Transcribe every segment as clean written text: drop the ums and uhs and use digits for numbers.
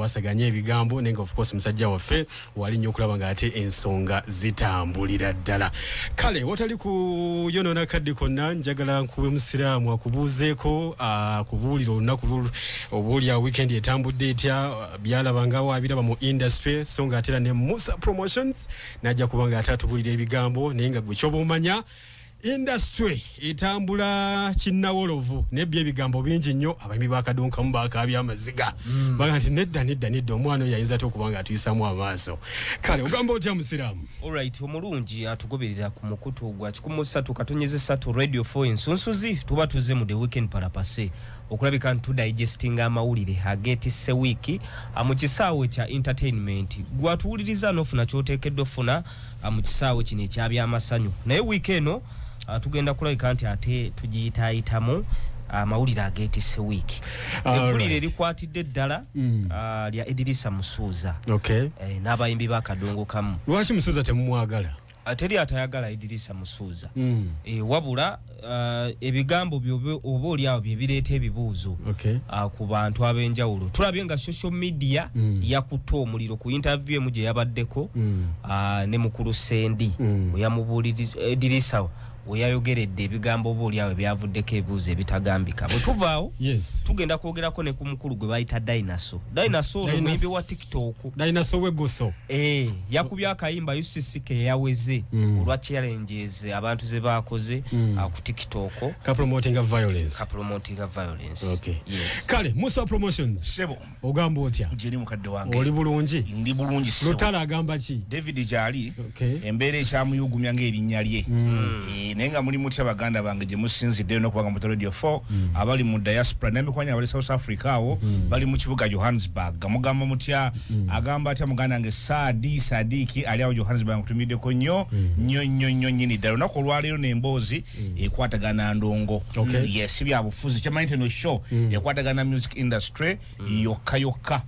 kwasaganya ebigambo nenga of course musajja waffe wali nnyo okulaba nga ate ensonga zitambulira ddala. Kale watali ku yonona kadde konna njagala nkube musiraamu akubuuzeeko kubuulira olunaku obuulya weekend etambudde etya byalabangawo abiraba mu industry so nga atera ne Musa Promotions najja kubanga atatubulira ebigambo naye nga gwe kyoba omanya industry etambula kinnawolovu nebye ebigambo bingi nnyo abayimbi bakadonkamu bakabya amaziga baga nti nedda omwana yayinza okubanga atuyisaamu amaaso. Kale ogamba otya musiraamu? Alright, omulungi atugoberera ku mukutu gwa 1.3 Radio 4 ensunsuzi tuba tuze mu the weekend parapase okulabika ntu digesting amawulire agetisse wiki mu kisaawe kya entertainment gwatuwuliriza nofuna kyoteekeddwa funa mu kisaawe kino ekyabya amasanyu naye weekend eno tugenda kulabika nti ate tugiyitaayitamu amawulire agetisse wiki eggulire erikwatidde ddala lya Edirisa Musuuza. Okay. N'abayimbi bakadongo kamu. Lwaki Musuuza temumwagala? Teri atayagala Edirisa Musuuza. Wabula ebigambo byo oba oli awo bye bireeta ebibuuzo ku bantu ab'enjawulo. Tulabye nga social media yakutte omuliro ku interview emu gye yabaddeko ne mukulu Sendi yamubuulira Edirisa weyayogeredde ebigambo oba oli awo byavuddeko ebibuuzo ebitagambika. Bwe tuvaawo tugenda kwogerako ne ku mukulu gwe bayita Dinosaur omuyimbi wa TikTok. Dinosaur wegoso yakubya akayimba UCC ke yaweze olwa challenges abantu ze bakoze ku TikTok promoting violence. Okay. Yes. Kale Musa Promotions sebo ogamba otya? Jeri mukadde wange oli bulungi? Ndi bulungi sebo. Lutala agamba ki? David Jali embeere ekyamuyugumya ng'erinnya lye nenga muri mutya baganda bange gye musinzidde no kubanga mu Radio 4 abali mu diaspora n'emikwanya abali South Africa awo bali mu kibuga Johannesburg mugamba mutya agamba atya muganda nge Sadiki ali awo Johannesburg kutumiddeko nnyo nyini ddala nako olwaleero n'emboozi ekwatagana ndongo. Yes bya bufuzi kyamanyi no show ekwatagana music industry yokka.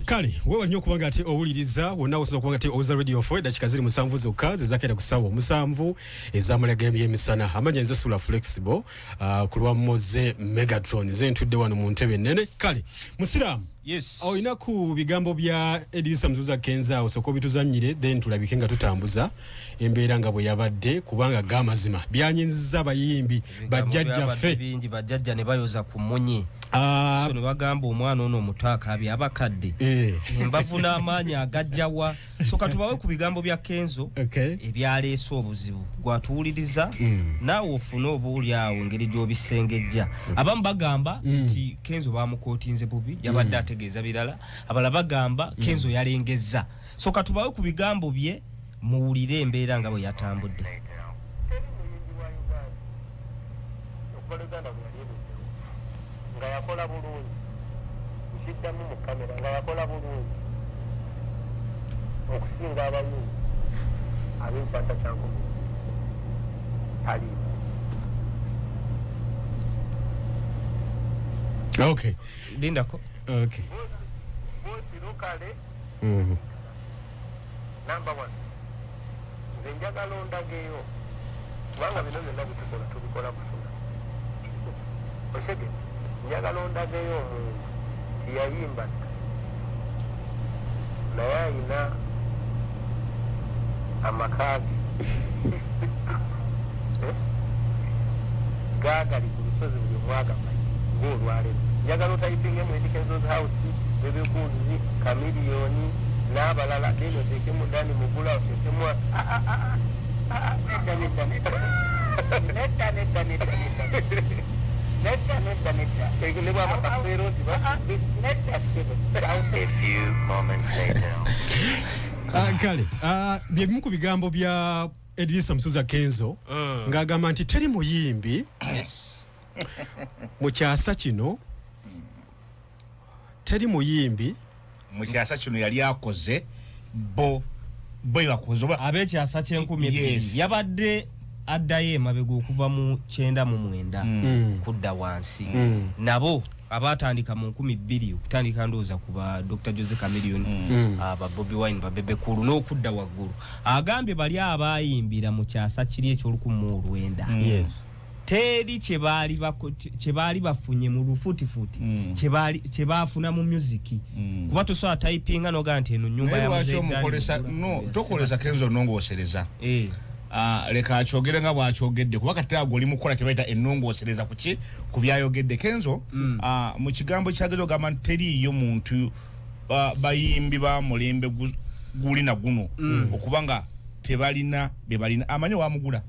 Kale wewe nnyo kubanga ati owuliriza wonna osobola kubanga ati Oza Radio 4 dakika ziri musanvu zokka zizakera kusawa musanvu ezamalaga emisana amanya nze Sula Flexible kulwa Moze Megatron ze ntudde wano mu ntebe nene. Kale musiraamu yes oyina ku bigambo bya Edirisa Musuuza Kenza osoko bituzanyire then tulabike nga tutambuza embeera nga bwe yabadde kubanga gamazima byanyinziza abayimbi bajjajja ffe bingi bajjajja ne bayoza ku munyi so ne bagamba omwana ono omutaaka abya abakadde embavu n'amaanyi agajjawa so katubawe ku bigambo bya Kenzo ebyaleese obuzibu gwatuwuliriza naawe ofuna obuuli awo engeri gy'obisengejja abamu bagamba nti Kenzo bamukootinze bubi yabadde ategeeza birala abala bagamba Kenzo yalengezza so katubawe ku bigambo bye muwulire embeera nga bwe yatambudde. nga yakola bulungi nsiddamu mu kamera nga yakola bulungi okusinga abayimbi ab'enkwasa kyangumu tali. Okay. Lindako. Okay. Bosi lokale number 1 nze njagala ondageyo kubanga bino byonna bitukola tubikola kufuna osege njagala ondageyo omuntu tiyayimba naye ayina amakage gagali ku lusozi buli mwagamanyi ng'olwalero njagala otayipingemu Edikenzo's House Bebekuzi Kamiliyoni n'abalala then oteekemu Dani Mugula oteekemu A few moments later. Kale bye bimu ku bigambo bya Edirisa Musuuza Kenzo ng'agamba nti teri muyimbi mu kyasa kino teri muyimbi mu kyasa kino yali akoze bo yakoze ab'ekyasa kye-2000 yabadde addayo emabega okuva mu 99 kudda wansi nabo abatandika mu 2000 okutandika ndooza kuba Dr. Jose Chameleone aba Bobby Wine ba Bebe Cool n'okudda waggulu agambye bali abayimbira mu kyasa kiri eky'olukumu olwenda teri kyebali bafunye mu lufutifuti kyebafuna mu music kuba tosobola typinga noga nti eno nyumba ya muzee tokoleza Kenzo nongosereza leka akyogere nga bwakyogedde kuba kati ago oli mukola kyebayita ennongoosereza ku byayogedde Kenzo mu kigambo kyagero gamba teriiyo muntu bayimbi ba mulembe guli na guno okubanga tebalina bebalina amanyi wamugula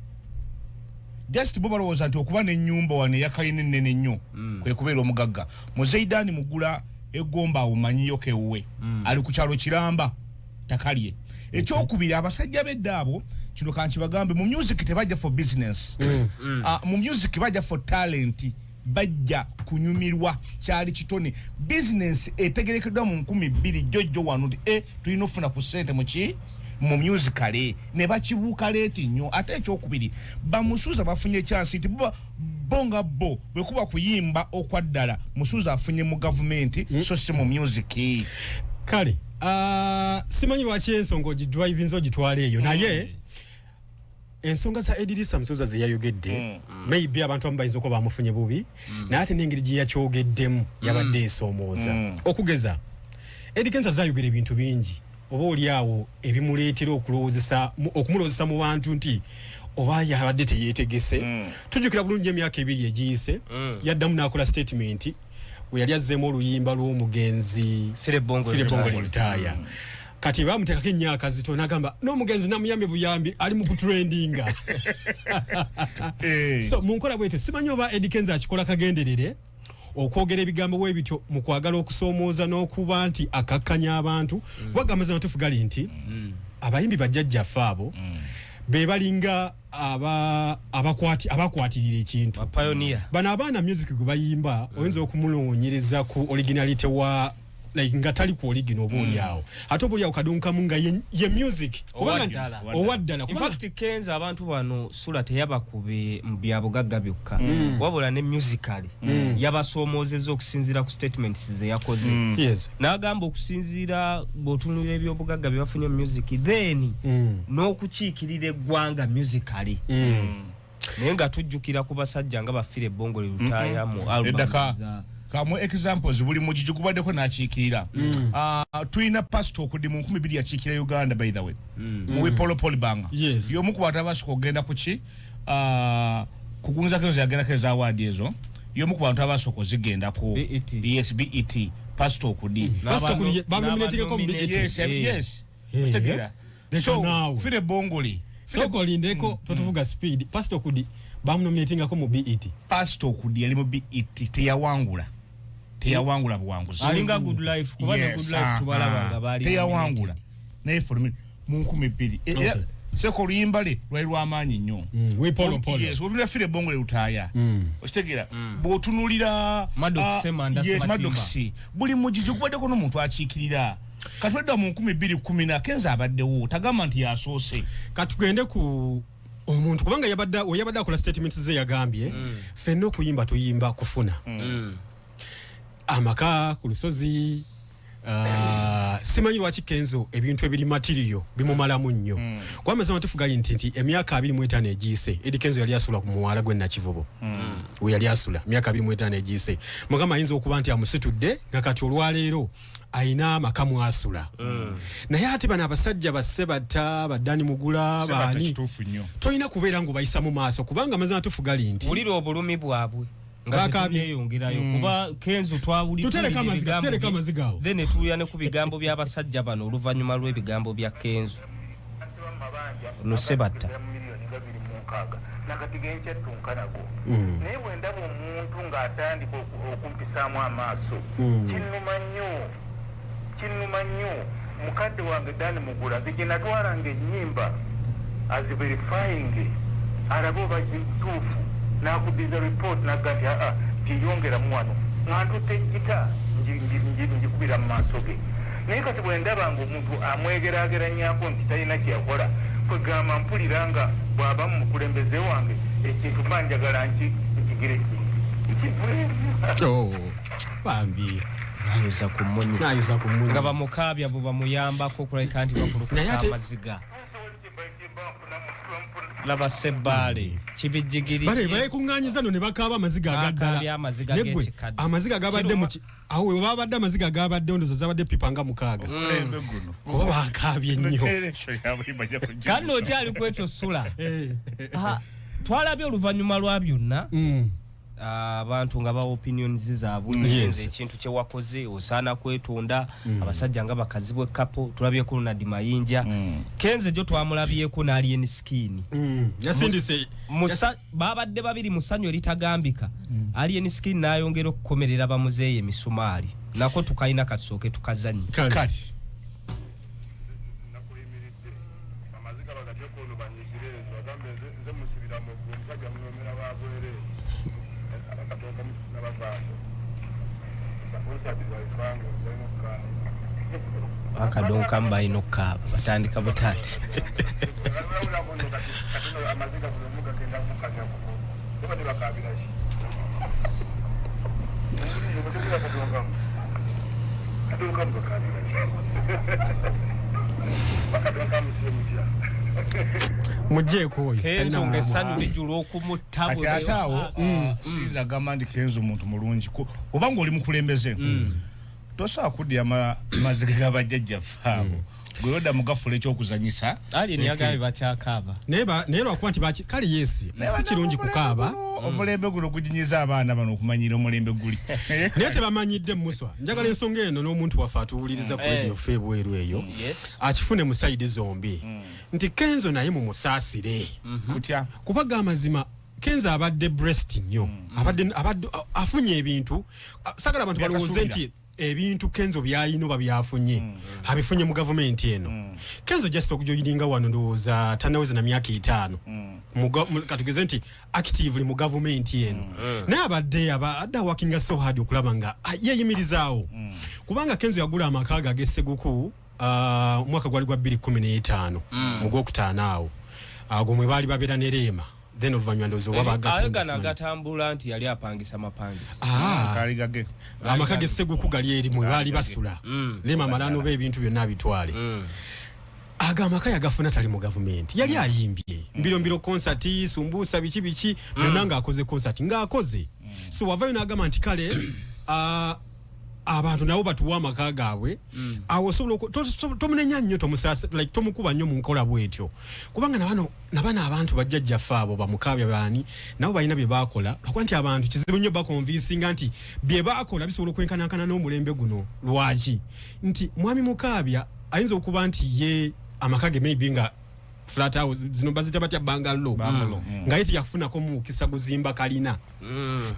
just bo balowooza nti okuba n'ennyumba wane yakalina ennene nnyo kwe kubeera omugagga Muzeidani Mugula egomba omanyiyo kewuwe ali ku kyalo Kiramba takalye ekyokubiri abasajja beddaabo kino kankibagambe mu music tebajja for business mu music bajja for talent bajja kunyumirwa kyali kitone business etegerekeddwa mu 2000 jojjo wano tulina ofuna ku sente mu musicale ne bakibuuka leeti nnyo ate ekyokubiri bamusuuza bafunye chance nti bonga bo bwe kuba kuyimba okwaddala musuuza afunye mu government so si mu music kale simanyi lwaki ensonga ogidrive nzo gitwala eyo naye ensonga za Edilisa Musuuza ze yayogedde maybe abantu amubayinza okuba bamufunye bubi naye ate n'engeri gye yakyogeddemu yabadde esomooza okugeza Edikenza zayogera ebintu bingi oba oli awo ebimuleetera okumuloozesa mu bantu nti oba yabadde teyeetegese tujjukira bulungi emyaka 2 egiyise yaddamu n'akola statement we yali azzeemu oluyimba lw'omugenzi Philip Bongo Lutaaya kati bamuteekako ennyaka zito n'agamba n'omugenzi namuyambye buyambi ali mu kutrendinga so mu nkola bwetyo simanyi oba Edikenza akikola kagenderere okwogera ebigambo bwe bityo mu kwagala okusoomooza n'okuba nti akakkanya abantu bagamaza natufu gali nti abayimbi bajjajjaffe abo be balinga abakwatirira ekintu bano abaana music gwe bayimba oyinza okumunoonyereza ku originality wa like nga tali ku original obuli awo ate obuli awo kadunkamu nga ye music owaddala in fact Kenzo abantu bano sula teyaba kube byabugagga byokka wabula ne musically yabasoomozeza okusinzira ku statements ze yakoze yes n'agamba okusinzira botunulira ebyobugagga byafunye music then n'okukiikirira eggwanga musically naye nga tujjukira ku basajja nga bafire Bongo Lutaaya mu album kamu examples buli mujiju kubaddeko n'akiikirira tulina Pastor Okudi mu 2000 yakiikira Uganda by the way mu Wipolo Polibanga y'omu ku bantu abasooka okugenda kuki kugunza Kenzo yagenda keza award ezo y'omu ku bantu abasooka zigenda ku BET Pastor Okudi bamunominatingako mu BET yes so fire Bongoli soko lindeko totuvuga speed Pastor Okudi bamunominatingako mu BET Pastor Okudi yali mu BET teyawangula buwanguzi alinga good life kubanga good life tubalabanga bali teyawangula naye for me mu 2000 seko luyimbale lwali lw'amaanyi nnyo Wipolo yes olula fire Bongo Lutaaya okitegera bw'otunulira Maddox buli mujiju kubaddeko n'omuntu akiikirira katwedda mu 2010 Kenzo abaddewo tagama nti yasoose katugende ku omuntu kubanga yabadde akola statements ze yagambye fenna okuyimba tuyimba kufuna amaka ku lusozi simanyi lwaki Kenzo ebintu ebiri material bimumalamu nnyo kwameza matufuga nti emyaka 25 egiyise Eddie Kenzo yali asula ku muwala gwe Nakivubo we yali asula emyaka 25 egiyise mugamba ayinza okuba nti amusitudde nga kati olwaleero aina amakamu asula naye ate bano abasajja basebata badani Mugula bani toyina kubeera ngo bayisa mu maaso kubanga amazima matufuga nti ulira obulumi bwabwe ngakabiyongerayo kuba Kenzo tutereka amazigawo then tuyane ku bigambo by'abasajja bano oluvanyuma lw'ebigambo bya Kenzo no sebata nakati genche tunkanago naye bwendaba omuntu ng'atandika okumpisaamu amaaso kinuma nnyo mukadde wange Dani Mugula nze gye natwalanga ennyimba aziverifying alabe oba zituufu n'akuddiza report n'agga nti tiyongeramu wano ng'antutte gita ngikubira mu maaso ge naye kati bwendaba ng'omuntu amwegeraageranyako nti talina kyeyakola kwegamba mpulira nga bw'aba mu mukulembeze wange ekintu mba njagala nkigire nkivule bambi nayuza ku munyi nga bamukabya bo bamuyambako kuleka nti bakulukusa amaziga laba sebale kibijigiri bare bayekung'anyiza no ne bakaba amaziga agaddala negwe amaziga gabadde mu awo babadde amaziga gabadde ondoza zabadde pipanga mukaaga kuba bakabye nnyo kandi okyali kwekyo sula twalabye oluvannyuma lwa byonna abantu nga ba opinions zaabwe nze ekintu kye wakoze osaana kwetonda abasajja nga bakazi bwe kapo tulabyeko Ronald Mayinja Kenze jo twamulabyeko na Alien Skin yasindise babadde babiri musanyo litagambika Alien Skin nayongera okukomerera bamuzeeye misumari nako tukaina katusooke tukazanyi kati amaziga bagajja kono banyigireze bagambe nze musibira mu musajja munomera babwere akatoka n'abavaaso saposa biwaifanga ndenoka akadonka mbayinoka batandika butati amaziga bulumuga genda mukanya kuko baba ne bakabira shi kadonka mukabira shi bakadonka musimutia mujeko oyo Kenzo ngesanyu lijulu okumutabu ataawo siza gamandi Kenzo muntu mulungi obanga oli mukulembeze tosa kudya maziga gabajjajja faabo gweoda mugafule ekyokuzanyisa ali ni agabi bakyakaaba nero akwanti baki kali yesi si kirungi kukaaba omulembe guno gujinyiza abaana bano okumanyira omulembe guli naye tebamanyidde muswa njagala ensonga eno n'omuntu waffe atuwuliriza ku radio feebweru eyo akifune mu sayidi zombi nti Kenzo naye mu musaasire kutya kubaga amazima Kenzo abadde breast nnyo abadde afunye ebintu sagala abantu balowooze nti ebintu Kenzo byayino babyafunye abifunye mu government eno Kenzo just okujoyiringa wano ndowooza tanaweza na myaka 5 katugeze nti actively mu government eno naye abadde adda working so hard okulaba nga yeyimirizaawo kubanga Kenzo yagula amakaaga ag'esseguku mwaka gwali gwa 2015 mu gwokutaano awo ago mwe baali babeera ne Leema then oluvannyuma ndozo wabagana gatambula nti yali apangisa mapangisa kali gage amakage seguku gali eri mwe bali basula Leema malano be ebintu byonna bitwale agamaka yagafuna tali mu government yali ayimbye mbiro concert sumbusa bichi byonna akoze concert ngaakoze so wavayo n'agamba nti kale abantu nabo batuwa amaka gaabwe awo tomunenya nnyo tomusasa like tomukuba nnyo mu nkola bwetyo kubanga nabana abantu bajjajja faabo bamukabya bani nabo balina bye bakola bakwanti abantu kizibu nnyo bakonvinsinga nti bye bakola bisobola okwenkanankana n'omulembe guno lwaki nti mwami mukabya ayinza okuba nti ye amakage maybe nga flat house zino bazita batya bangalo ngaiti yakufunako mu kisa kuzimba kalina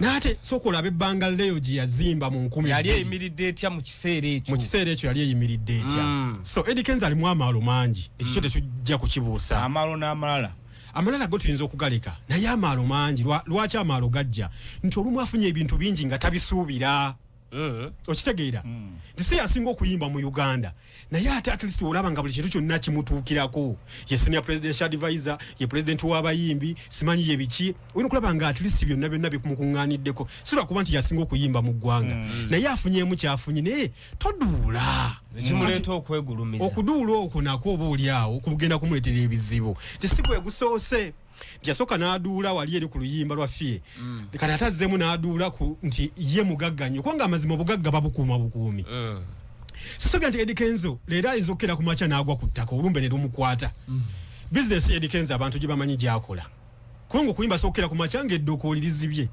nate sokola abe bangalo gye yazimba mu 10 yali eyimiridde etya mu kiseera ekyo yali eyimiridde etya so Eddie Kenzo ali mu amalo mangi ekyo tujja kukibuusa amalo n'amalala amalala go tuyinza okugaleka naye amalo mangi lwaki amalo gajja nti olumu afunye ebintu bingi nga tabisuubira okitegeera ndisi yasinga okuyimba mu Uganda naye ate at least olaba nga buli kintu kyonna kimutuukirako ye senior presidential advisor ye president w'abayimbi simanyi ye biki oyina okulaba nga at least byonna bikumukuŋŋaaniddeko sirwa kuba nti yasinga okuyimba mu ggwanga naye afunyeemu kyafunye naye toduula ekimuleeta okwegulumiza okuduula okwo nako oba oli awo kugenda kumuleetera ebizibu tesikwe gusoose jasoka naduula wali eri ku luyimba lwa fie kana atazzeemu naduula ku nti ye mugagganyo kubanga amazima obugagga babukuuma bukuumi sisobya nti Eddie Kenzo leero ayinza okukera ku makya n'agwa ku ttaka olumbe ne lumukwata business Eddie Kenzo abantu gye bamanyi gy'akola kubanga okuyimba sokukera ku makya ng'edduuka olizibye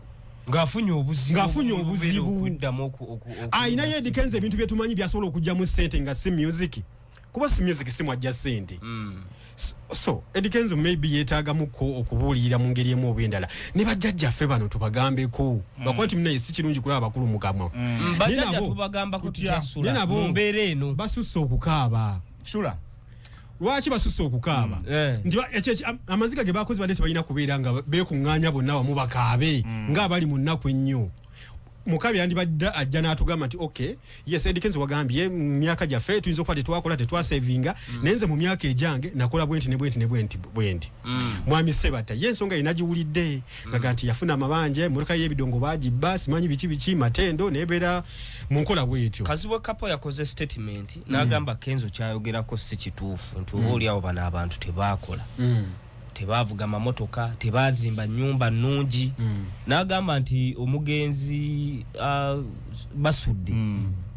ngaafunye obuzibu ayina ye Eddie Kenzo ebintu bye tumanyi byasobola okugyamu ssente nga si music kuba si music si mwajja ssente so Eddie Kenzo maybe yeetaagamuko okubuulirira mu ngeri emu oba endala ne bajjajjaffe bano tubagambeko bakwati munaye si kirungi kulaba bakulu mu kamwa bajjajja tubagambako tukyasula mu mbeera eno basusse okukaaba sula lwaki basusse okukaaba nti amaziga ge bakozi badde tebalina kubeera nga beekuŋŋaanya bonna wamu bakaabe ng'abali mu nnaku ennyo mukabi yandibadde ajja n'atugamba nti okay yes Eddie Kenzo wagambye myaka gyaffe tuyinza okuba tetwakola tetwasevinga nenze mu myaka ejange nakola bwenti mwami Sebata ye ensonga inagiwulidde ngaga nti yafuna amabanje muluka y'ebidongo bagibba simanyi biki matendo nebeera mu nkola bwetyo Kazibwe Kapo yakoze statement n'agamba Kenzo kyayogerako si kituufu nti oli awo bana abantu tebakola tebavuga mamotoka, tebazimba nyumba nnungi. N'agamba nti omugenzi Basudde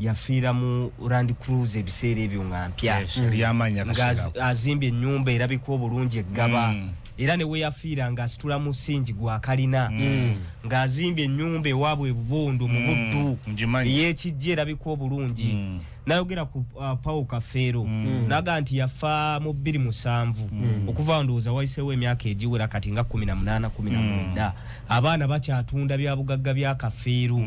yafiira mu Land Cruiser ebiseera ebyo nga mpya. Azimbye ennyumba erabika obulungi eggaba. Era ne we yafiira ng'asitula mu musingi gwa kalina. Ng'azimbye ennyumba ewaabwe ebubondo mu buddu. Ey'ekijja erabika obulungi. Nayogera ku Paul Kafeero naga nti yafa mu 2007 okuva ndowooza wayiseewo emyaka egiwera kati nga 18 19 abaana bakyatunda bya bugagga bya Kafeero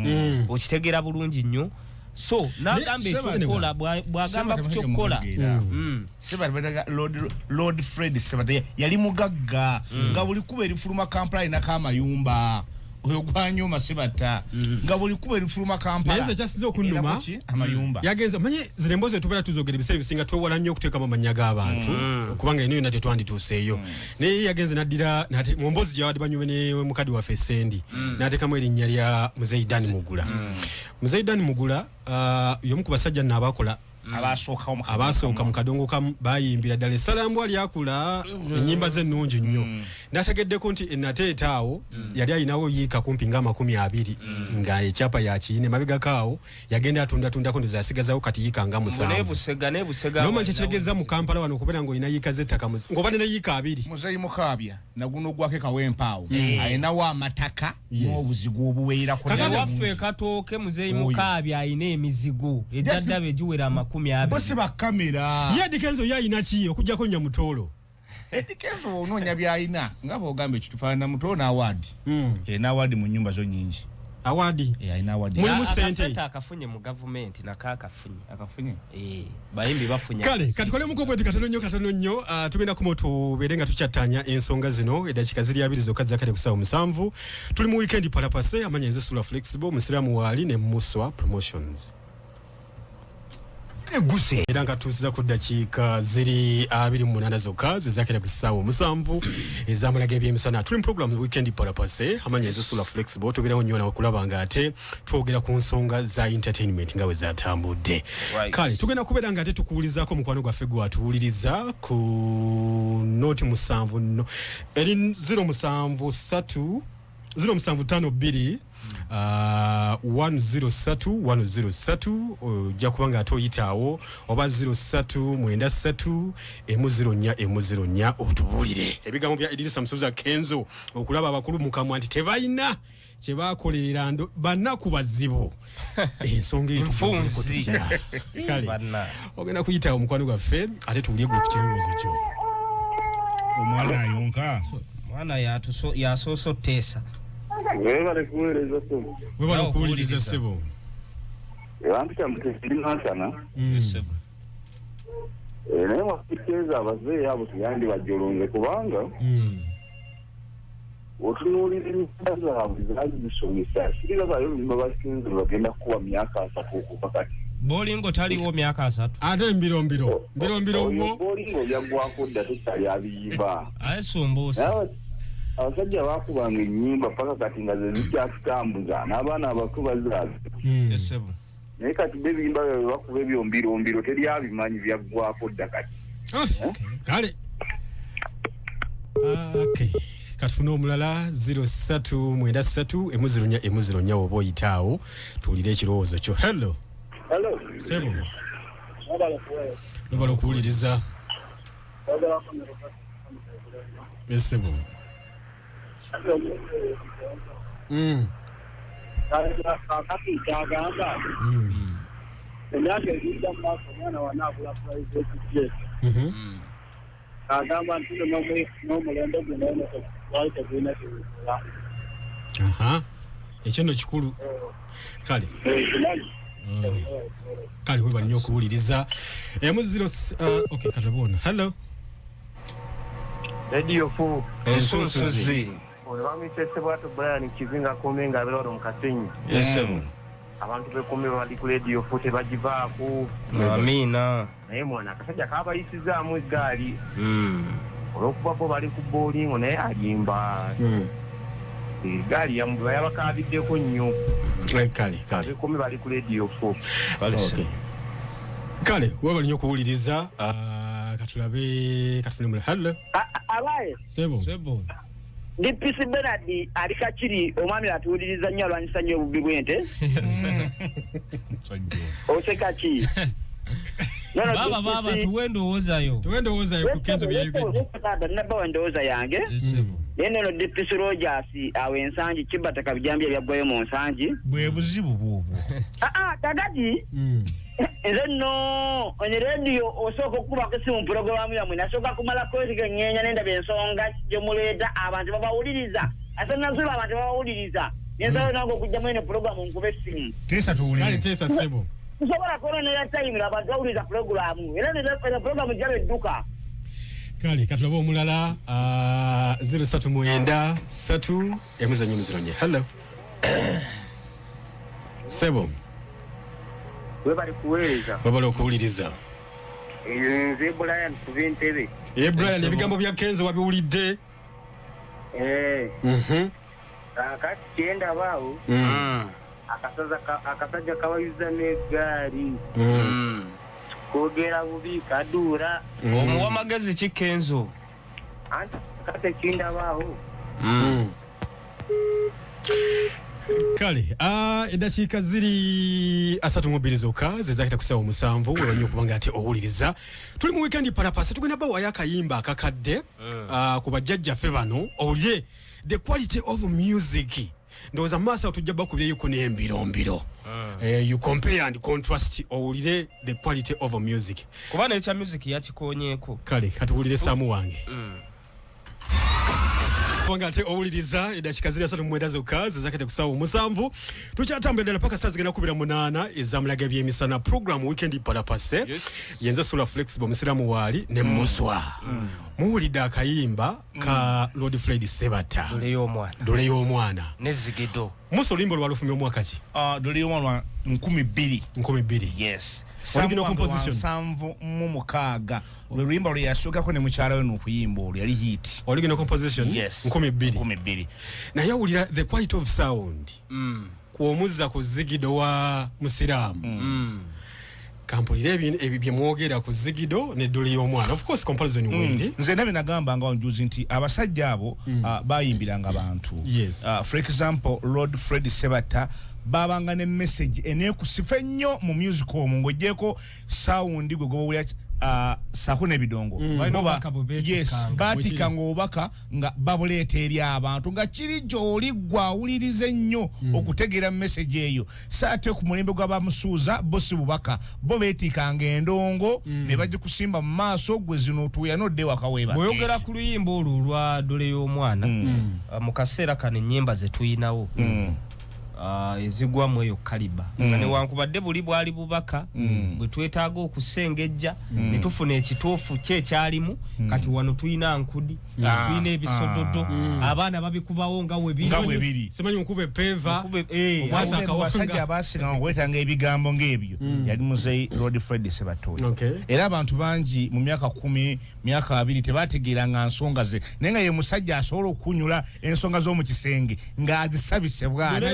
okitegeera bulungi nnyo. So nagambe ekyokola bwagamba ku kyokola Sebataga Lord Fred Sebataga yali mugagga nga buli kuba erifuluma Kampala ina kamayumba oyo gwanyuma Sebata nga buli kuba erifuluma Kampala naye kyasizo okunnuma amayumba yagenza manye zile mbozo tubera tuzogera biseera bisinga twewala nnyo okuteeka mu manya g'abantu kubanga eno yonna tetwandituuseeyo naye yagenze naddira mu mbozi gyawadde banyume ne mukadi waffe Sendi n'ateekamu erinnya lya Muzeidani Mugula. Muzeidani Mugula y'omu ku basajja nno abakola abasooka mu kadongo kamu bayimbira ddala Salaam ali akula ennyimba ze ennungi nnyo. N'ategeddeko nti ennateeta awo yali alinawo yiika kumpi nga 20 nga ekyapa yakiine mabegakaawo yagenda atundatundako ndoza yasigazawo kati yiika nga 7 nomanyi kyekitegeeza mu Kampala wano okubeera ng'olina yiika z'ettaka ng'oba ne yiika 2 Muzeyi Mukaabya naguno gwake kawempaawo alinawo amataka n'obuzigu obuweerako waffe Katooke Muzeyi Mukaabya alina emizigo ejjaddabe egiwera 20 bose ba kamera Dikenzo yayina ki okujjako Nyamutoolo Dikenzo onoonya byalina nga bw'ogamba ekitufaanana Mutoolo n'awadi n'awadi mu nnyumba zo nnyingi awadi alina awadi mulimu ssente akafunye mu gavumenti akafunye bayimbi bafunye kale katukole muko bwe katono nnyo tugenda kumo tubeere nga tuchattanya ensonga zino eddakiika ziri 2 zokka zakale ku 7 tuli mu weekend palapase amanya nze Sula Flexible musiramu wali ne Muswa Promotions eguse era nga tusiza ku ddakiika ziri 28 zokka zizakira ku 7 ezamulaga ebyemisana tuli mu program weekend palapase amanya nze Sula Flexible tubeerawo nnyo nawe kulaba nga ate twogera ku nsonga za entertainment nga we zatambudde kale tugenda kubeera nga ate tukuwulizaako mukwano gwaffe gwatuwuliriza ku noti 7 no eri 073 072 103 ojja kubanga ate oyitaawo oba 03 93 otubuulire ebigambo bya Idrisa Musoza Kenzo okulaba abakulu mu kamwa nti tebalina kye baakolera bannaku bazibu ensonga enfunzi kale ogenda kuyitaawo mukwano gwaffe ate tuwulire gwe ku kirowoozo kyo omwana ayonka mwana yasoosa otteesa Webale kuweereza ssebo. Webale okuwuliriza ssebo. Ewampita mutesiri nansana. Ssebo. Naye wakiteeza abazeeyi abo tuyandi bajjolonge kubanga otunuulira emisaala zaabwe zaali zisomesa sirira bayo olumba basinze bagenda kukuba myaka 3 okuva kati. Bolingo taliwo myaka 3 ate mbirombiro wo bolingo yaggwako dda tekyali abiyimba ayesumbuusa abasajja baakubanga ennyimba paka kati nga ze zikyatutambuza n'abaana abato bazaazi naye kati bebiyimba byabe bakuba ebyombirombiro teryabimanyi byaggwako dda kati kale katufuna omulala 0393 oba oyitaawo tuwulire ekirowoozo kyo hello sebo webala okuwuliriza esebo kakati kyagamba emyaka egijja mu maaso omwana wanaagula private jet agamba nti n'omulembe guno wali tegulina kiwuula ekyo nno kikulu kale kale webala nnyo okuwuliriza katabona hello Radio 4 ensunsuzi oyo bamuyitese bwatu Brian Kizinga Kome nga abeera wano mu Kasenyi abantu bekumi bali ku Radio 4 tebagivaako amina naye mwana akasajja kabayisizaamu eggaali olw'okuba bo bali ku bowling naye alimba eggaali yabakaabiddeko nnyo bekumi bali ku Radio 4 kale webala nnyo okuwuliriza katulabe katufune mule. Hello. Abaye. Sebo. DPC Bernard alikakiri omwami atuuliriza nnyo alwanyisa nnyo obubbi bw'ente. Osekachi. Baba tuwendowoozayo ku Kenzo byayogedde. Nabba wendowooza yange. Neno no DPC Rogers awe ensangi kibata kabijambye byagwayo mu nsangi. Bwe buzibu bwobwo. Kagadi. Nze no on radio osoko kuba kusimu programu yamwe nasoka kumala kozi kenyenya nenda bensonga gyomuleeta abantu babawuliriza. Asana nzuba abantu babawuliriza. Nyenza nango kujja mwene programu nkube simu. Tesa tuwulire. Tesa Sebo. Kusobola korona ya time abantu bawuliriza programu. Era ne programu jalo eduka. Kale katulaba omulala 039 3 emuzanyo muzironye. Hello. Sebo. Webali kuweleza. Babalo okuwuliriza. Nze Brian Kuventebe. Brian ebigambo bya Kenzo wabiwulidde. Akati kyenda bawo. Akasaja kabayuza n'eggaali. Kogera bubi kadura. Omuwa magezi ki Kenzo? Anti kate kyenda bawo. Kale edakiika ziri 3 zokka zezakita kusawa 7 webanyo kubanga ate owuliriza tuli mu weekend parapasa tugenda bawa yakayimba akakadde ku bajjajjaffe bano olye the quality of music ndoza masa tujja bakubye yuko n'embirombiro you compare and contrast owulire the quality of music kubana echa music yakikonyeeko kale katuwulire Samu wange Wanga ate owuliriza edakika ziri 3 zokka zezakite kusawa 7 tukyatambulira paka saa zigenda 28 ezamulaga by'emisana program weekend parapase yenza sula flexible musiramu wali ne muswa muwulidde akayimba ka Lord Fred Sebata dole y'omwana ne zigido musolimbo lwalufumye omwaka ki dole y'omwana 12 yes original composition 7 lwe lwimba lwe yasukako ne mukyala we n'okuyimba olwo yali hit original composition 12 naye awulira the quality of sound kuomuzza ku zigido wa musiramu kampulira ebyo bye mwogera ku zigido ne dole y'omwana of course comparison windi nze nabe nagamba nga onjuzi nti abasajja abo bayimbiranga abantu for example Lord Fred Sebata babanga ne message enekusifa nnyo mu music omwo ng'ogyeko sound gwe gobawulira sakune bidongo batika ng'obaka nga babuleeta eri abantu nga kiri gy'oli gwawulirize nnyo okutegeera message eyo saate ku mulembe gw'abamusuuza bo si bubaka bo beetikanga endongo ne bagikusimba mu maaso gwe zino otuuyanodde waka weeba bweyogera ku luyimba olwo olwa dole y'omwana mu kaseera kano ennyimba ze tuyinawo ezigwamu eyo kaliba nga newankubadde buli bwali bubaka bwe twetaaga okusengejja ne tufuna ekituufu kyekyalimu kati wano tuyina nkudi tuyina ebisododo abaana babikubawo nga webiri simanyi nkube peva abasajja abasinga okwetanga ebigambo ng'ebyo yali muzeyi Lord Fred Sebatoyi era abantu bangi mu myaka 10 myaka 2 tebategeeranga nsonga ze naye nga ye musajja asobola okunyula ensonga z'omu kisenge ng'azisabise bwana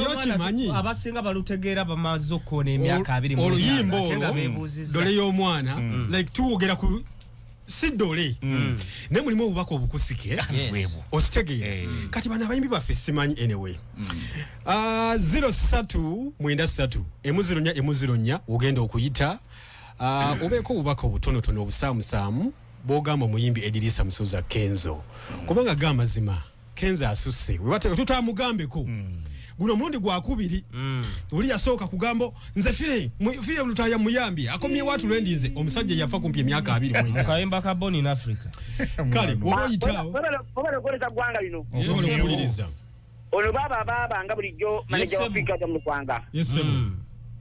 abasinga balutegeera bamaze okkoona emyaka 2 mu oluyimbo dole y'omwana like tuwogera ku si dole ne mulimu obubaka obukusike okitegeera kati bano abayimbi baffe simanyi anyway 03 emuzironya ogenda okuyita obeeko obubaka obutonotono obusaamusaamu bwogamba muyimbi Edirisa Musuuza Kenzo kubanga ga mazima Kenzo asusse tutamugambeko guno mundi gwakubiri oli yasooka kugambo nze fire lutaya muyambi akomye watu lwendinze omusajja yafa kumpi emyaka 2 kayimba ka Born in Africa kale woyitawo baba koleza gwanga lino olumuliriza ono baba nga bulijjo manager wa Africa jamu kwanga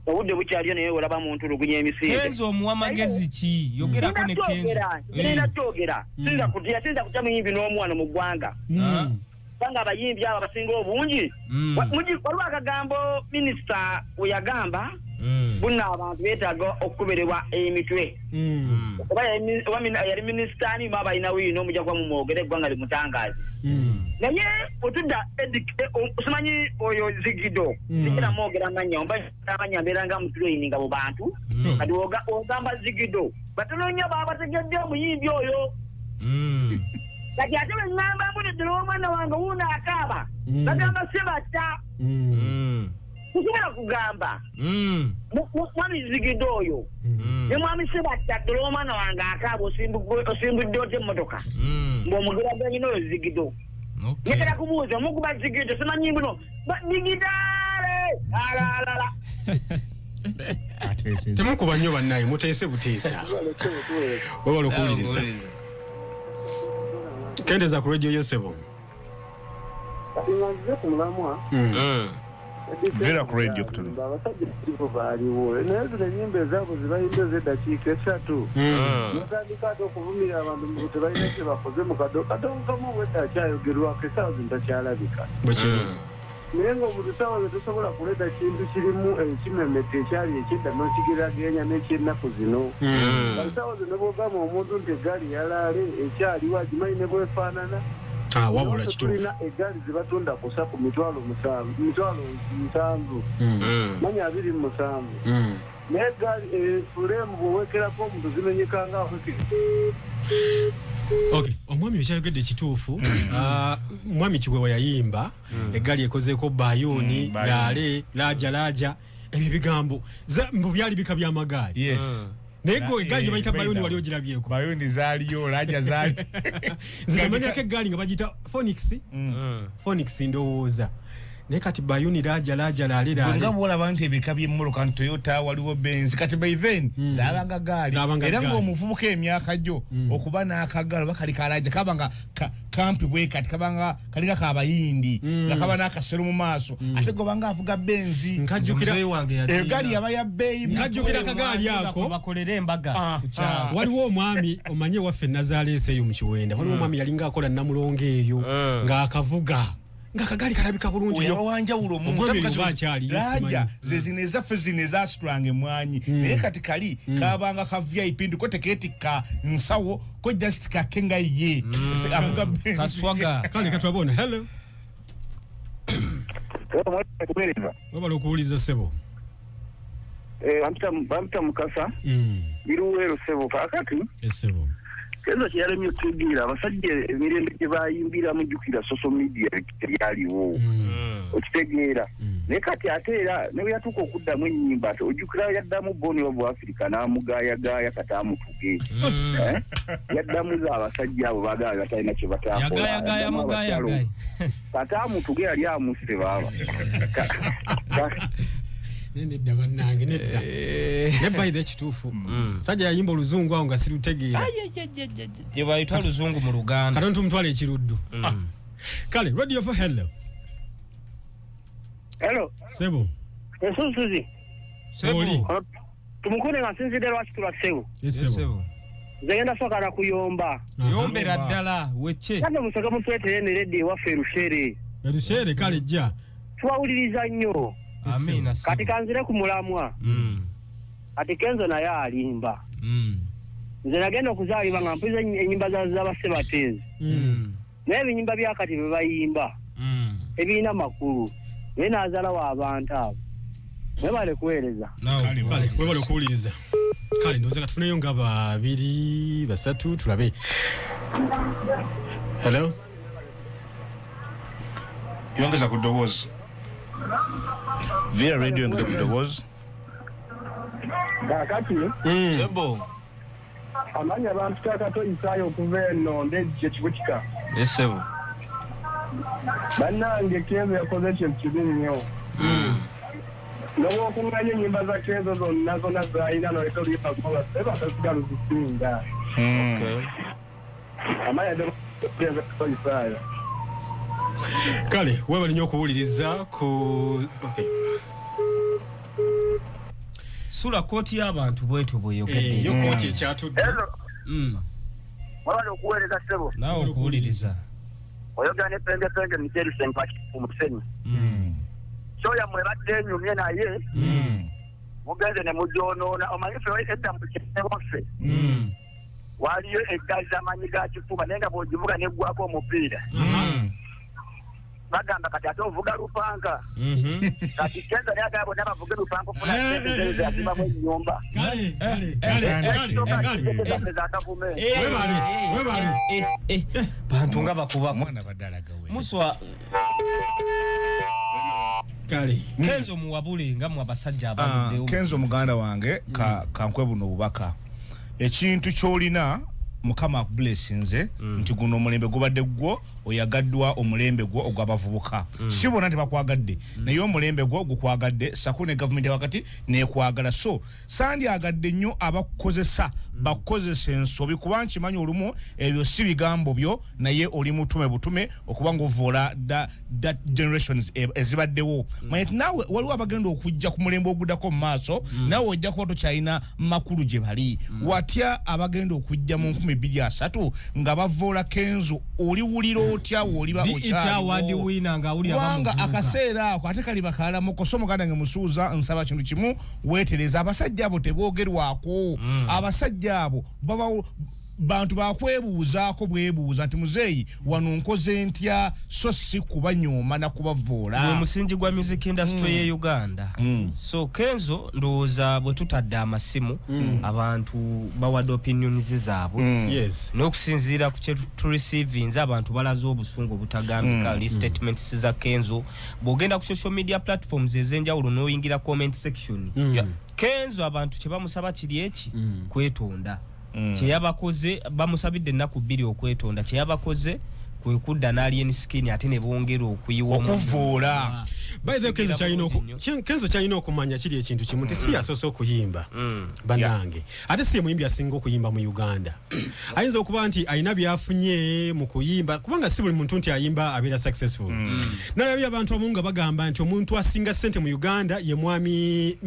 obudde bukyaliyo naye olaba muntu lugunya emisinde Kenzo omuwa magezi ki yogerako ne Kenzo nina kyogera sinza kutya muyimbi n'omwana mu ggwanga banga abayimbi aba basinga obungi waliwo akagambo minisita we yagamba bunna abantu beetaaga okuberebwa emitwe oba yali minisitani maba ina wino mujja kwa mumwogere eggwanga limutangazi naye otudda simanyi oyo Zigido sikira mwogera amanya mbeera nga mutraining abo bantu kati ogamba Zigido batono nnyo babategedde omuyimbi oyo kati ate bwe ŋŋamba mbulidde omwana wange wuuno akaaba bagamba sebatta kusobola kugamba mwami Zigido oyo ne mwami sebatta ddala omwana wange akaaba osimbudde ota emmotoka ng'omugeraganyina oyo Zigido yekera kubuuza omukuba Zigido simanyi mbuno Zigidaale alaalala temukuba nnyo bannaye muteese buteesa wewala okuwuliriza kendeza ku radio yosebo nze ku mulamwa Vera ku radio kutulu abasajja baaliwo naye zino ennyimba ezaabo zibayimba ez'eddakiika 3 mutandika ate okuvumira abantu mu tebalina kye bakoze mu kadonkamu obwedda akyayogerwako essaawa zino takyalabika naye ng'omuntu ssaawa ze tosobola kuleeta kintu kirimu ekimemete ekyali ekyedda n'okigeraganya n'ekyennaku zino essaawa zino bw'ogamba omuntu nti eggaali yalaale ekyaliwo agimanyi ne bwefaanana wabula kituufu tulina eggaali ze batunda kusa ku mitwalo 7 manya 27 naye eggaali fulemu bw'owekerako omuntu zimenyekanga Okay, omwami okyayogedde kituufu mwami Kigwewa yayimba eggaali ekozeeko bayoni laale laja ebyo bigambo mbu byali bika by'amagaali nego eggaali gye bayita bayoni wali ogirabyeko bayoni zaaliyo laja zaali zigamanyako eggaali nga bagiyita Phoenix ndowooza naye kati bayoni laja laale nga bwolaba nti ebika by'emmoloka nti Toyota waliwo Benz kati by then zaabanga gaali era ng'omuvubuka emyaka gyo okuba n'akagaalo bakali kalaja kabanga kampi bwe kati kabanga kalinga kabayindi nga kaba n'akasero mu maaso ate gobanga avuga Benz nkajjukira eggaali yaba ya bbeeyi nkajjukira akagaali ako bakolera embaga waliwo omwami omanye waffe Nazaleesi eyo mu Kiwenda waliwo omwami yalinga akola Namulongo eyo ng'akavuga nga kagali kalabika bulungi yawanjawulo omuntuaja zezino ezaffe zino ezasitulanga emwanyi naye kati kali kabanga ka VIP ndiko tekeetika nsawo ko just kakenga ye avuga kaswaga kale katwabona hello wabala okuwuliza sebo bamta mukasa biruwero sebo kakati esebo Kenzo kyalemye okutegeera abasajja emirembe gye bayimbira mujjukira social media teryaliwo okitegeera naye kati ate era ne bwe yatuuka okuddamu ennyimba ojjukira yaddamu Boni of Africa n'amugaayagaaya kataamutuge yaddamu za abasajja abo baagala batalina kye bataakola kataamutuge yali amusse baaba nedda bannange nedda ne by the kituufu sajja yayimba oluzungu awo nga sirutegeera gye bayita oluzungu mu Luganda katono tumutwala ekiruddu kale radio for hello sebo ensunsuzi oli tumukune nga nsinzidde lwaki tulwa sebo zegenda sokala kuyomba yombera ddala wecce kade musaka mutwetere ne reddi ewaffe erushere kale jja tuwawuliriza nnyo amina kati kanzire ku mulamwa kati Kenzo naye alimba nze nagenda okuzaalibwa nga mpuza ennyimba z'abasebateezi naye ebinyimba bya kati bye bayimba ebirina makulu naye n'azaalawo abantu abo webale kuweereza kale webale okuwuliriza kale ndowooza katufuneyo nga 2 3 tulabe hello yongeza ku ddoboozi Via radio and the was kakati sebo amanya abantu takatoyisaayo okuva eno ndejje kibutika sebo bannange Kenzo yakoze ekintu kibi nnyo n'obwokunganya ennyimba za Kenzo zonna zaalina noleta oluyimba goba seba tasiga luzisinga amanya Kenzo katoyisaayo kale webali nnyo okuwuliriza ku sula kooti y'abantu bwetu bweyogedde yo kooti ekyatudde wabale okuweereza sebo naawe okuwuliriza oyogera ne penge Michel Sempaki ku Musenyi kyoya mwebadde enyumye naye mugenze ne mujonoona omanyi ffe edda mu kyene waffe waliyo eggaali z'amaanyi ga kifuba naye nga bw'ogivuga neggwako omupiira bagamba kati ate ovuga lupanga kati Kenzo naye agamba bonna bavuge lupanga ofuna sente zazibamu ennyumba bantu nga bakuba mwana badalaga we muswa Kenzo muwabule nga mu abasajja abaddewo Kenzo muganda wange kankwe buno bubaka ekintu kyolina mukama blessinze nti guno omulembe gubadde gwo oyagaddwa omulembe gwo ogwabavubuka sibona nti bakwagadde naye omulembe gwo gukwagadde sakune government wakati nekwagala so sandi agadde nnyo abakozesa bakozesa ensobi kuba nkimanyi olumu ebyo si bigambo byo naye oli mutume butume okuba ng'ovoola that generations ezibaddewo manyi nawe waliwo abagenda okujja ku mulembe oguddako mu maaso nawe ojja kuba tokyalina makulu gye bali watya abagenda okujja mu 2023 nga bavoola Kenzo oliwulira otya woliba okyawanga akaseera ako ate kali bakalamu koso muganda nge musuuza nsaba kintu kimu weetereza abasajja abo teboogerwako abasajja abo baba bantu bakwebuuzaako bwebuuza nti muzeeyi wano nkoze ntya so si kubanyooma na kubavoola gwe musingi gwa music industry ye Uganda so Kenzo ndowooza bwe tutadde amasimu abantu bawadde opinions zaabwe yes n'okusinziira ku kye tureceivinze abantu balaze obusungu obutagambika ali statements za Kenzo bw'ogenda ku social media platforms ez'enjawulo n'oyingira comment section Kenzo abantu kye bamusaba kiri eki kwetonda kyeyabakoze bamusabidde ennaku 2 okwetonda kyeyabakoze kwe kudda n'alien skin ate ne bongera okuyiwa okuvoola by the Kenzo kyalina okumanya kiri ekintu kimu tesi yasoose okuyimba banange ate si muyimbi asinga okuyimba mu Uganda ayinza okuba nti alina byafunye mu kuyimba kubanga si buli muntu nti ayimba abeera successful nalabye abantu abamu nga bagamba nti omuntu asinga ssente mu Uganda ye mwami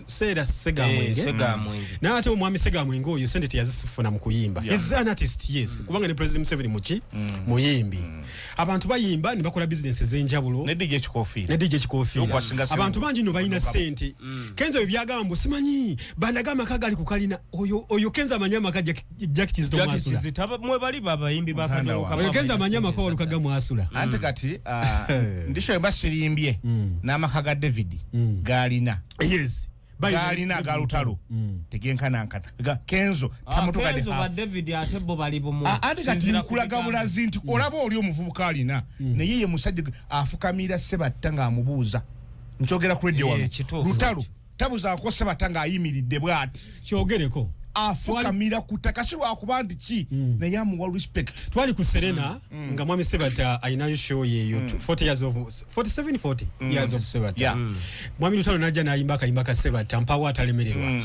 Seera Segamwenge n'ate omwami Segamwenge oyo ssente teyazifuna mu kuyimba is an artist yes kubanga ne President Museveni muki muyimbi abantu bayimba ne bakola business ez'enjawulo ne DJ Chikofi abantu bangi no balina ssente Kenzo bye byagamba simanyi bandagama kagali ku kalina oyo Kenzo amanya maka jackets to masula mwe bali babayimbi bakano oyo Kenzo amanya maka olukaga mwasula ante kati ndisho basirimbye n'amaka ga David galina yes galina galutalo tegenkana nkana Kenzo tamotoka Kenzo ba David ate bo bali bomu ate kati kulaga bulazi nti olaba oli omuvubuka alina ne yeye musajja afukamira Sebatta amubuuza nchogera ku radio wano lutalo tabuza ko Sebatta ayimiridde bwati kyogereko afukamira kutaka lwakuba nti ki naye amuwa respect twali ku Serena nga mwami Sebatta alinayo show yeyo 40 years of Sebatta mwami Lutalo najja n'ayimba akayimba ka Sebatta mpawo atalemererwa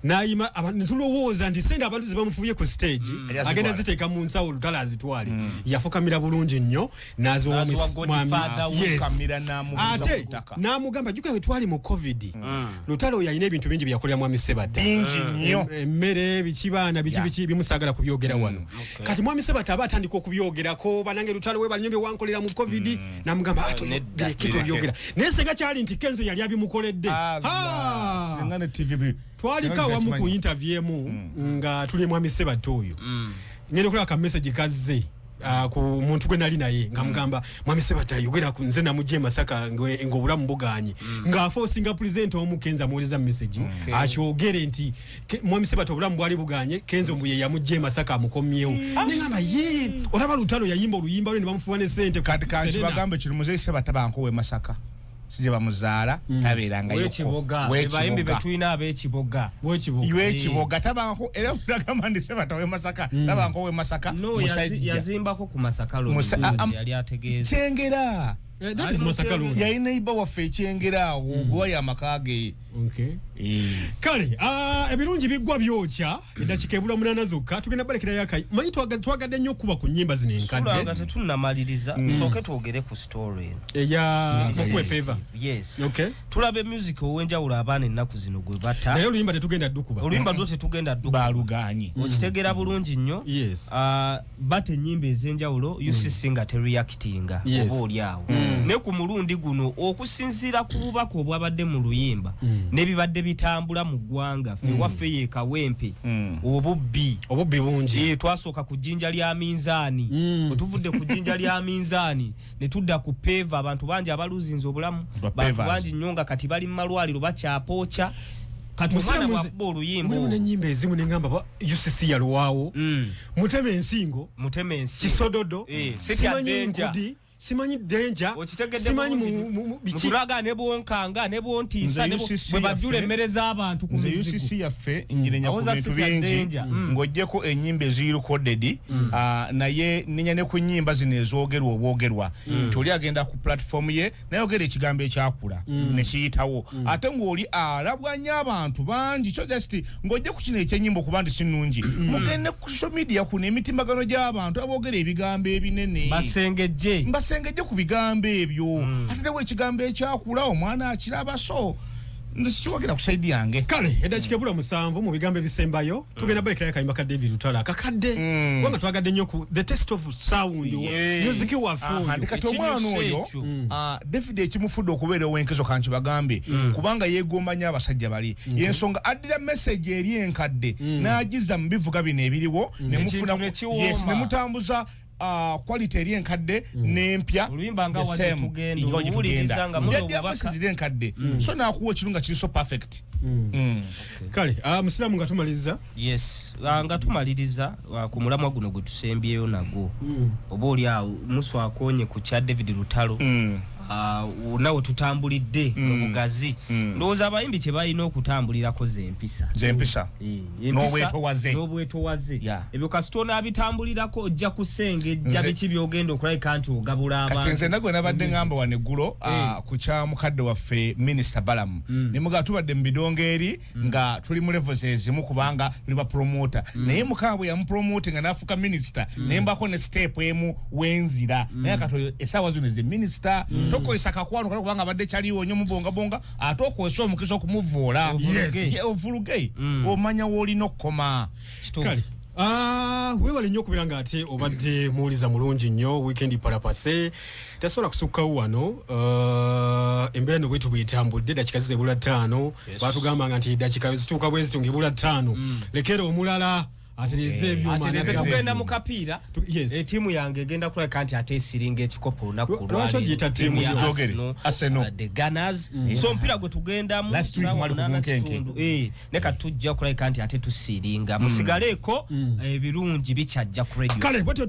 n'ayima abantu tulowooza nti sente abantu zibamufuye ku stage agenda ziteeka mu nsawo Lutalo azitwale yafukamira bulungi nnyo nazo mwami ate n'amugamba jukira we twali mu COVID Lutalo yalina ebintu bingi byakolera mwami Sebatta bingi nnyo mere bichibana bichi bimusagala kubyogera wano kati mwami Sebatta abatandika okubyogerako banange Lutalo we banyombe wankolera mu COVID namugamba birekito byogera nesenga kyali nti Kenzo yali abimukoledde singane TV twalika wamu ku interview nga tuli mwami Sebatta oyo ngene kula ka message kazze ku muntu gwe nali naye ngamugamba mwami Sebatta yogera ku nze namujje Masaka ngobulamu buganye ngafo singa present omu Kenzo muweleza message akyogere nti mwami Sebatta obulamu bwali buganye Kenzo mbuye yamujje Masaka amukomyewo ningamba ye olaba Lutalo yayimba oluyimba lwe ne bamufuwa ne sente kati kanchi bagambe kiri muzeyi Sebatta bankowe Masaka sije bamuzaala tabeeranga yoko bayimbi betwina abekiboga wekiboga tabanko era mudagamba ndi Sebatta we Masaka tabanko we Masaka yazimbako ku Masaka lo yali ategeeza Kyengera that is Masaka lo ya inaiba waffe Kyengera ogwali amakage kale ebirungi biggwa byokya eddakiika ebula 8 zokka tugenda balekera yakai manyi twagadde nnyo okuba ku nnyimba zino enkadde nga tetunnamaliriza nsooke twogere ku story eya Okwepeva yes tulabe music ow'enjawulo abaana ennaku zino gwe bata naye oluyimba tetugenda ddukuba oluyimba lwo tetugenda ddukuba baluganye okitegeera bulungi nnyo bata ennyimba ez'enjawulo UCC nga tereactinga oba oli awo ne ku mulundi guno okusinzira ku bubaka obwabadde mu luyimba n'ebibadde bitambula mu ggwanga ffe waffe ye Kawempe obubbi bungi twasooka ku jjinja lya minzaani otuvudde ku jjinja lya minzaani ne tudda ku peva abantu bangi abaluzinze obulamu bantu bangi nnyo nga kati bali mu malwaliro bakyapooca katumana wabbo oluyimbo mulimu n'ennyimba ezimu n'engamba ba UCC yalwawo muteme ensingo kisododo simanyi nkudi simanyi danger simanyi mu tulaga ne bonkanga ne bontiisa ne bwe bajjula emmere z'abantu ku mizigo UCC yaffe injirenya ku bintu bingi ng'ojjeko ennyimba eziricorded naye ninya ne ku nnyimba zino ezoogerwa obwogerwa toli agenda ku platform ye nayogera ekigambo ekyakula ne kiyitawo ate ng'oli alabwanya abantu bangi kyo just ng'ojje ku kino ekyennyimba okuba nti sinnungi mugende ku social media kuno emitimbagano gy'abantu aboogera ebigambo ebinene basengejje ku bigambo ebyo ate newe ekigambo ekyakula omwana akiraba so ndisikiwagira ku side yange kale edakika ebula 7 mu bigambo ebisembayo tugenda balekera akayimba ka David Lutalo akakadde kubanga twagadde nnyo ku the test of sound music waffe ndikati omwana oyo David ekimufudde okubeera owenkezo kanki bagambe kubanga yeegombanya abasajja bali yensonga addira message eri enkadde n'agiza mu bivuga bino ebiriwo ne mufuna ne mutambuza quality eri enkadde n'empya oluyimbanga wadde tugenda owuliriza nga mulo obubaka enkadde so nakuwa ekirunga kiri so perfect kale musiramu nga tumaliriza nga tumaliriza ku mulamwa guno gwe tusembyeyo nago oba oli awo muso akonye ku kya David Lutalo nawe tutambulidde mu bugazi ndowooza abayimbi kye balina okutambulirako zempisa n'obwetowaze ebyo kasitona abitambulirako ojja kusengejja biki byogenda okulabika nti ogabula abantu kati nze nagwe nabadde ngamba waneggulo ku kya mukadde waffe Minisita Balamu ne muga tubadde mu bidongo eri nga tuli mu levels ezimu kubanga tuli ba promoter naye mukabwe ya promoting nga nafuka Minisita naye mbako ne step emu wenzira naye kato esawa zino ze Minisita toko isaka kwano kubanga badde chaliwo nyo mubonga atoko eso omukiso okumuvuula ovuluge omanya woli nokoma kale wewale nnyo okubeera nga ate obadde muwuliza mulungi nnyo weekend parapase tasobola kusukkawo wano embeera no bwetu bwetambudde dakika zibula 5 batugambanga nti dakika zituuka bwe zitunga ebula 5 lekera omulala atereze ebyuma kugenda mu kapiira tiimu yange egenda kulabika nti ate esiringa ekikopo olunaku lwaki ogiyita tiimu Arsenal the Gunners so omupiira gwe tugendamu ne katujja kulabika nti ate tusiringa musigaleeko ebirungi bikyajja ku radio kale bwetyo